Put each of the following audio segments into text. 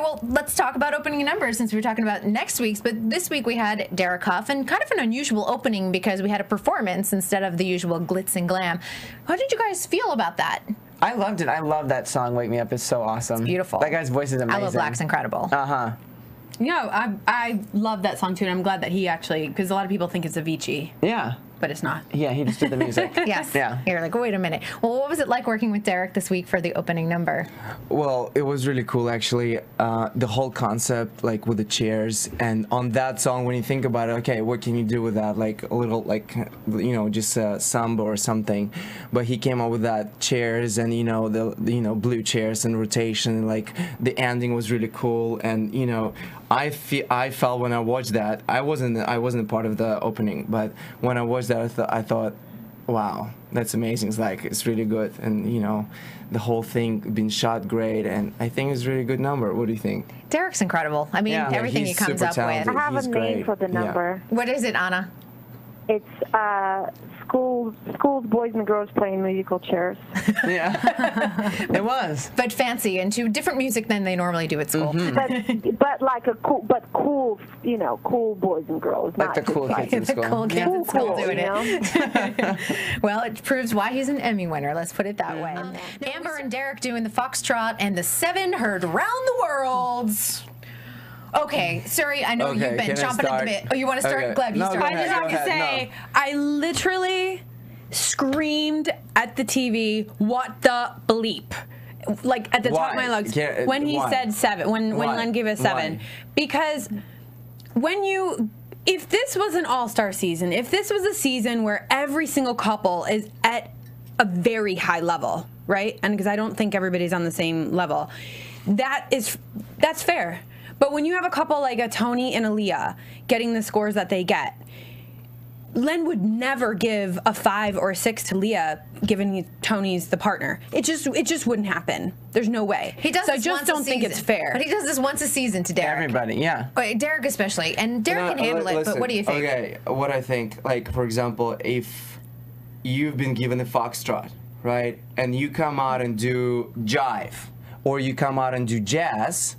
Well, let's talk about opening numbers since we were talking about next week's. But this week we had Derek Hough, and kind of an unusual opening because we had a performance instead of the usual glitz and glam. How did you guys feel about that? I loved it. I love that song, Wake Me Up. It's so awesome. It's beautiful. That guy's voice is amazing. Aloe Black's incredible. Uh-huh. Yeah, I love that song too, and I'm glad that he actually, because a lot of people think it's Avicii. Yeah. But it's not. Yeah, he just did the music. Yes. Yeah. You're like, wait a minute. Well, what was it like working with Derek this week for the opening number? Well, it was really cool, actually. The whole concept, like with the chairs, and on that song, when you think about it, okay, what can you do with that? Like a little, like, you know, just a samba or something. But he came up with that chairs and, you know, the blue chairs and rotation. And, like, the ending was really cool, and, you know, I felt when I watched that, I wasn't a part of the opening, but when I watched that, I thought, wow, that's amazing. It's like, it's really good, and you know, the whole thing been shot great, and I think it's a really good number. What do you think? Derek's incredible. I mean, everything he comes up with. I have a name for the number. Yeah. What is it, Anna? It's schools, boys and girls playing musical chairs. Yeah, it was. But fancy and to different music than they normally do at school. Mm-hmm. but like cool, you know, cool boys and girls. Like the cool kids in school. The cool kids in school doing you know? it. Well, it proves why he's an Emmy winner. Let's put it that way. Amber and Derek doing the Foxtrot, and the 7 heard round the world. Okay, Suri, I know you've been chomping at the bit. Oh, you want to start? Okay. Gleb, you start. I just have to say, I literally screamed at the TV, "What the bleep!" Like at the top of my lungs when he said 7. When Len gave us 7, because if this was an all-star season, if this was a season where every single couple is at a very high level, right? And because I don't think everybody's on the same level, that's fair. But when you have a couple like a Tony and a Leah getting the scores that they get, Len would never give a 5 or a 6 to Leah, given Tony's the partner. It just wouldn't happen. There's no way. He does. So I just don't think it's fair. But he does this once a season to Derek. Everybody, yeah. Derek especially, and Derek can handle it. But what do you think? Okay, what I think, like for example, if you've been given a Foxtrot, right, and you come out and do jive, or you come out and do jazz,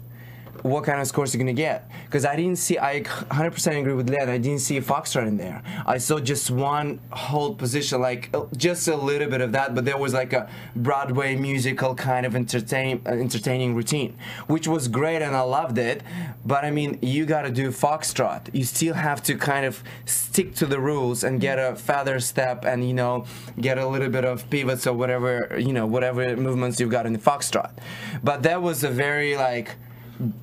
what kind of scores are you going to get? Because I 100% agree with Len, I didn't see a Foxtrot in there. I saw just one hold position, like just a little bit of that, but there was like a Broadway musical kind of entertaining routine, which was great and I loved it. But I mean, you got to do Foxtrot. You still have to kind of stick to the rules and get a feather step and, you know, get a little bit of pivots or whatever, you know, whatever movements you've got in the Foxtrot. But that was a very like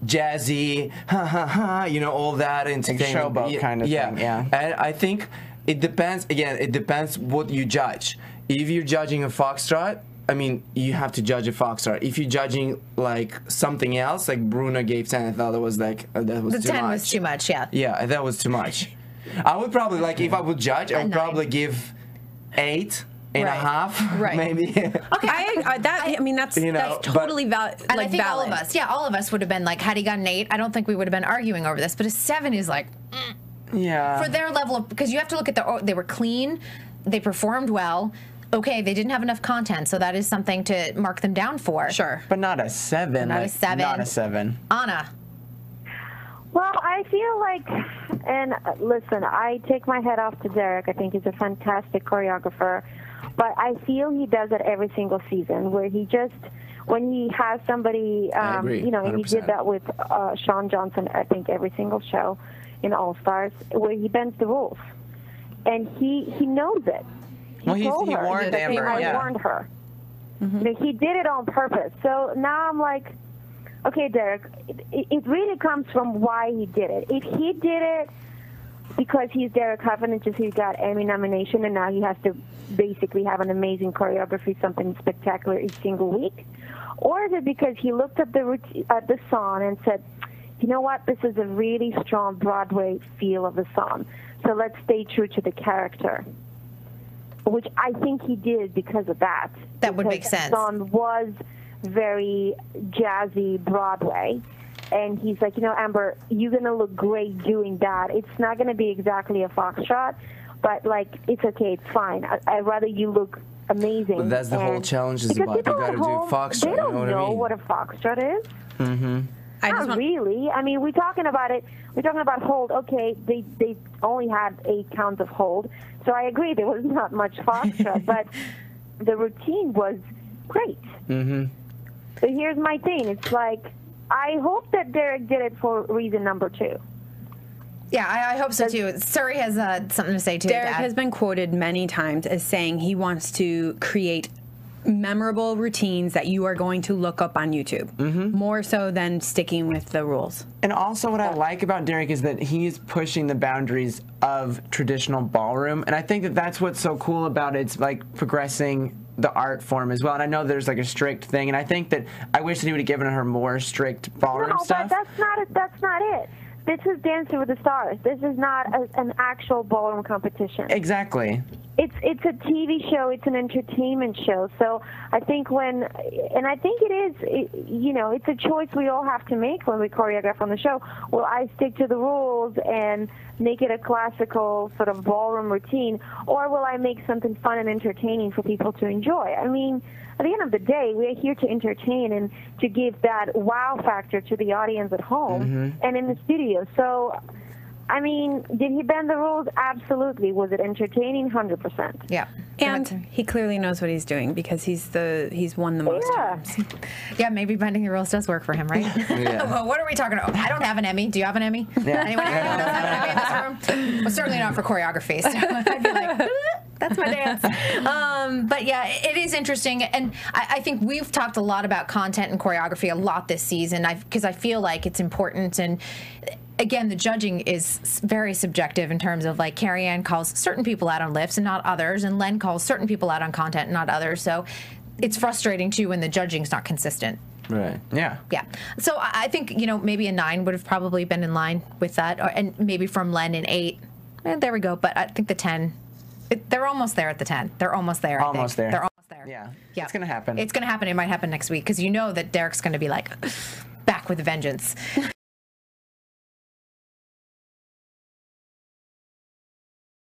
jazzy, ha ha ha, you know, all that entertainment, showboat kind of thing. Yeah, and I think it depends. Again, it depends what you judge. If you're judging a Foxtrot, I mean, you have to judge a Foxtrot. If you're judging like something else, like Bruno gave 10, I thought it was like that was the too 10 much. was too much. Yeah. Yeah, that was too much. I would probably like if I would judge, I would probably give 8 and a half, maybe. Okay, I mean that's totally valid. And I think all of us would have been like, had he got an 8, I don't think we would have been arguing over this. But a 7 is like, yeah, for their level of, because you have to look at they were clean, they performed well. Okay, they didn't have enough content, so that is something to mark them down for. Sure, but not a 7. Not a 7. Not a 7. Anna. Well, I feel like, and listen, I take my head off to Derek. I think he's a fantastic choreographer. But I feel he does it every single season, where he just, when he has somebody, you know, and he did that with Sean Johnson, I think, every single show in All Stars, where he bends the rules. And he knows it. He warned Amber, I warned her. Mm-hmm. He did it on purpose. So now I'm like, okay, Derek, it really comes from why he did it. If he did it because he's Derek Hough and just he got Emmy nomination and now he has to basically have an amazing choreography, something spectacular each single week, or is it because he looked at the song and said, you know what, this is a really strong Broadway feel of the song, so let's stay true to the character, which I think he did because of that. That would make sense. The song was very jazzy Broadway. And he's like, you know, Amber, you're going to look great doing that. It's not going to be exactly a Foxtrot, but, like, it's okay. It's fine. I'd rather you look amazing. But that's the whole challenge is about. You got to do Foxtrot. They don't know what I mean? what a Foxtrot is. Mm-hmm. Not really. I mean, we're talking about it. We're talking about hold. Okay, they only had 8 counts of hold, so I agree there was not much Foxtrot, but the routine was great. Mm-hmm. But here's my thing. It's like, I hope that Derek did it for reason number 2. Yeah, I hope so too. Suri has something to say too. Derek has been quoted many times as saying he wants to create memorable routines that you are going to look up on YouTube, more so than sticking with the rules. And also what I like about Derek is that he's pushing the boundaries of traditional ballroom, and I think that that's what's so cool about it. It's like progressing the art form as well. And I know there's like a strict thing, and I think that I wish that he would have given her more strict ballroom stuff. But that's not it. This is Dancing with the Stars. This is not an actual ballroom competition. Exactly. It's a TV show. It's an entertainment show. So I think I think it is, it's a choice we all have to make when we choreograph on the show. Will I stick to the rules and make it a classical sort of ballroom routine, or will I make something fun and entertaining for people to enjoy? I mean, at the end of the day, we're here to entertain and to give that wow factor to the audience at home and in the studio. So, I mean, did he bend the rules? Absolutely. Was it entertaining? 100%. Yeah. And he clearly knows what he's doing because he's won the most times. Yeah, maybe bending the rules does work for him, right? Yeah. Well, what are we talking about? I don't have an Emmy. Do you have an Emmy? Yeah. Anyone here does have an Emmy in this room? Well, certainly not for choreography. So I'd be like, that's my dance. But yeah, it is interesting. And I think we've talked a lot about content and choreography a lot this season because I feel like it's important. And again, the judging is very subjective in terms of like Carrie Ann calls certain people out on lifts and not others, and Len calls certain people out on content and not others. So it's frustrating too when the judging's not consistent. Right. Yeah. Yeah. So I think, maybe a 9 would have probably been in line with that, and maybe from Len an 8. There we go. But I think the 10, they're almost there at the 10. They're almost there. Almost there. They're almost there. Yeah. Yeah. It's going to happen. It's going to happen. It might happen next week because that Derek's going to be like back with a vengeance.